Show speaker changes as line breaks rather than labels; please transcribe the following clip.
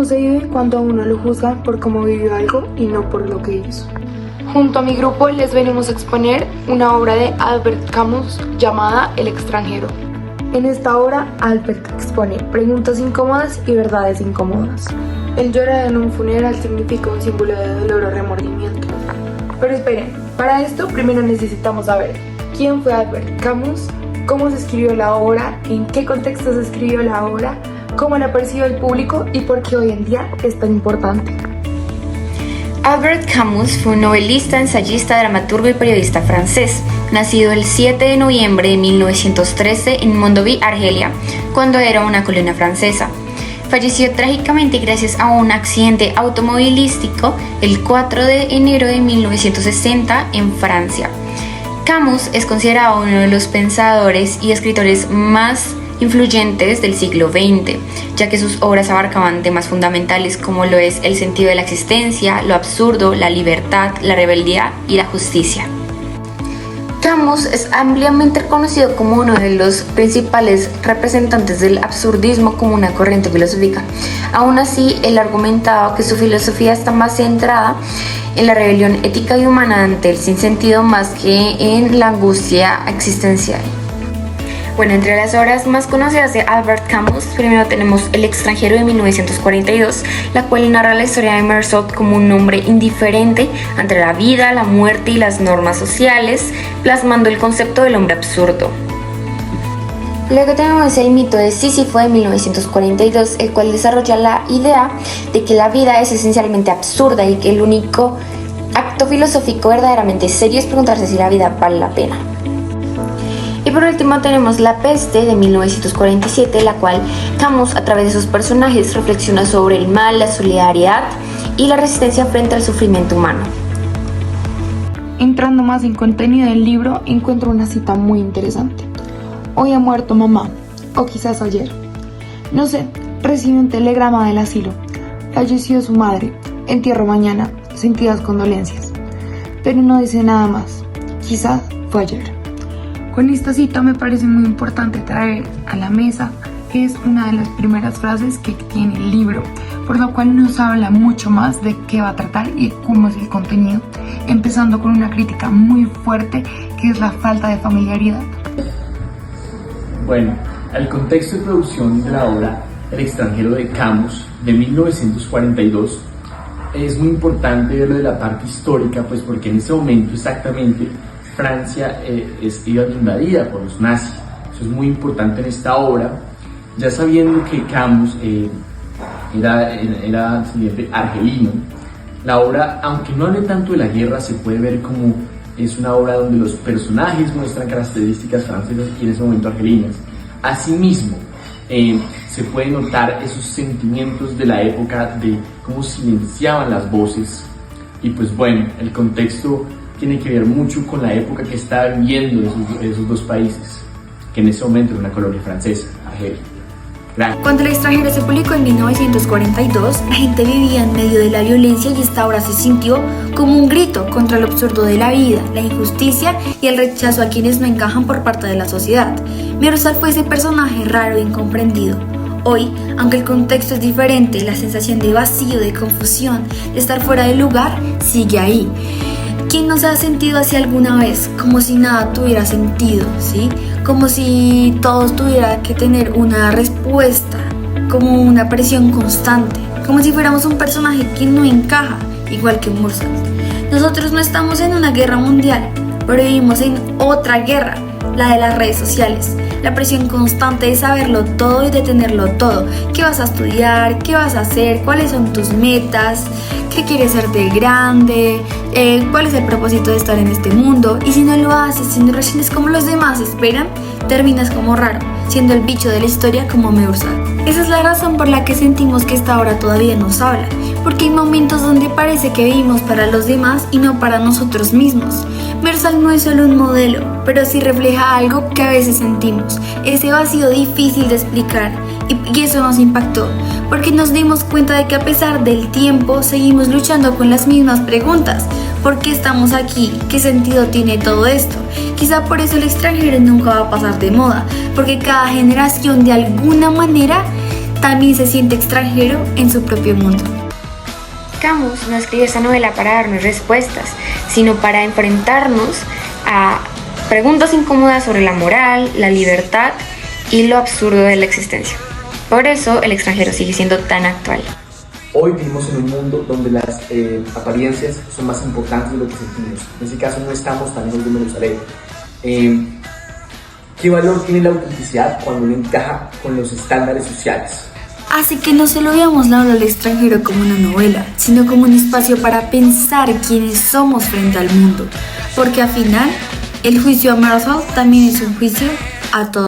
cómo se vive cuando a uno lo juzgan por cómo vivió algo y no por lo que hizo. Junto a mi grupo les venimos a exponer una obra de Albert Camus llamada El extranjero. En esta obra, Albert expone preguntas incómodas y verdades incómodas. El llorar en un funeral significa un símbolo de dolor o remordimiento. Pero esperen, para esto primero necesitamos saber quién fue Albert Camus, cómo se escribió la obra, en qué contexto se escribió la obra, cómo la percibió el público y por qué hoy en día es tan importante.
Albert Camus fue un novelista, ensayista, dramaturgo y periodista francés, nacido el 7 de noviembre de 1913 en Mondovì, Argelia, cuando era una colonia francesa. Falleció trágicamente gracias a un accidente automovilístico el 4 de enero de 1960 en Francia. Camus es considerado uno de los pensadores y escritores más influyentes del siglo XX, ya que sus obras abarcaban temas fundamentales como lo es el sentido de la existencia, lo absurdo, la libertad, la rebeldía y la justicia. Camus es ampliamente reconocido como uno de los principales representantes del absurdismo como una corriente filosófica. Aún así, él ha argumentado que su filosofía está más centrada en la rebelión ética y humana ante el sinsentido más que en la angustia existencial. Bueno, entre las obras más conocidas de Albert Camus, primero tenemos El extranjero de 1942, la cual narra la historia de Meursault como un hombre indiferente ante la vida, la muerte y las normas sociales, plasmando el concepto del hombre absurdo. Luego tenemos El mito de Sísifo de 1942, el cual desarrolla la idea de que la vida es esencialmente absurda y que el único acto filosófico verdaderamente serio es preguntarse si la vida vale la pena. Y por último tenemos La peste de 1947, la cual Camus a través de sus personajes reflexiona sobre el mal, la solidaridad y la resistencia frente al sufrimiento humano.
Entrando más en contenido del libro, encuentro una cita muy interesante. Hoy ha muerto mamá, o quizás ayer. No sé, recibí un telegrama del asilo. Falleció su madre, entierro mañana, sentidas condolencias. Pero no dice nada más, quizás fue ayer. Con esta cita me parece muy importante traer a la mesa que es una de las primeras frases que tiene el libro, por lo cual nos habla mucho más de qué va a tratar y cómo es el contenido, empezando con una crítica muy fuerte que es la falta de familiaridad.
Bueno, el contexto de producción de la obra El extranjero de Camus de 1942 es muy importante verlo de la parte histórica, pues porque en ese momento exactamente Francia iba invadida por los nazis. Eso es muy importante en esta obra, ya sabiendo que Camus era descendiente argelino. La obra, aunque no hable tanto de la guerra, se puede ver como es una obra donde los personajes muestran características francesas y en ese momento argelinas. Asimismo, se puede notar esos sentimientos de la época, de cómo silenciaban las voces. Y pues bueno, el contexto tiene que ver mucho con la época que estaban viviendo esos dos países, que en ese momento era una colonia francesa, Argelia.
Cuando El extranjero se publicó en 1942, la gente vivía en medio de la violencia y esta obra se sintió como un grito contra lo absurdo de la vida, la injusticia y el rechazo a quienes no encajan por parte de la sociedad. Meursault fue ese personaje raro e incomprendido. Hoy, aunque el contexto es diferente, la sensación de vacío, de confusión, de estar fuera del lugar, sigue ahí. ¿Quién no se ha sentido así alguna vez? Como si nada tuviera sentido, ¿sí? Como si todos tuviera que tener una respuesta, como una presión constante, como si fuéramos un personaje que no encaja, igual que Meursault. Nosotros no estamos en una guerra mundial, pero vivimos en otra guerra, la de las redes sociales. La presión constante de saberlo todo y de tenerlo todo. ¿Qué vas a estudiar? ¿Qué vas a hacer? ¿Cuáles son tus metas? ¿Qué quieres ser de grande? ¿Cuál es el propósito de estar en este mundo? Y si no lo haces, si no respondes como los demás esperan, terminas como raro, siendo el bicho de la historia como Meursault. Esa es la razón por la que sentimos que esta obra todavía nos habla, porque hay momentos donde parece que vivimos para los demás y no para nosotros mismos. Meursault no es solo un modelo, pero sí refleja algo que a veces sentimos, ese vacío difícil de explicar, y eso nos impactó, porque nos dimos cuenta de que a pesar del tiempo seguimos luchando con las mismas preguntas. ¿Por qué estamos aquí? ¿Qué sentido tiene todo esto? Quizá por eso El extranjero nunca va a pasar de moda, porque cada generación de alguna manera también se siente extranjero en su propio mundo.
Camus no escribe esta novela para darnos respuestas, sino para enfrentarnos a preguntas incómodas sobre la moral, la libertad y lo absurdo de la existencia. Por eso El extranjero sigue siendo tan actual.
Hoy vivimos en un mundo donde las apariencias son más importantes de lo que sentimos. En ese caso no estamos tan lejos de Jerusalén. ¿Qué valor tiene la autenticidad cuando no encaja con los estándares sociales?
Así que no solo veamos la obra del extranjero como una novela, sino como un espacio para pensar quiénes somos frente al mundo. Porque al final, el juicio a Marshall también es un juicio a todos.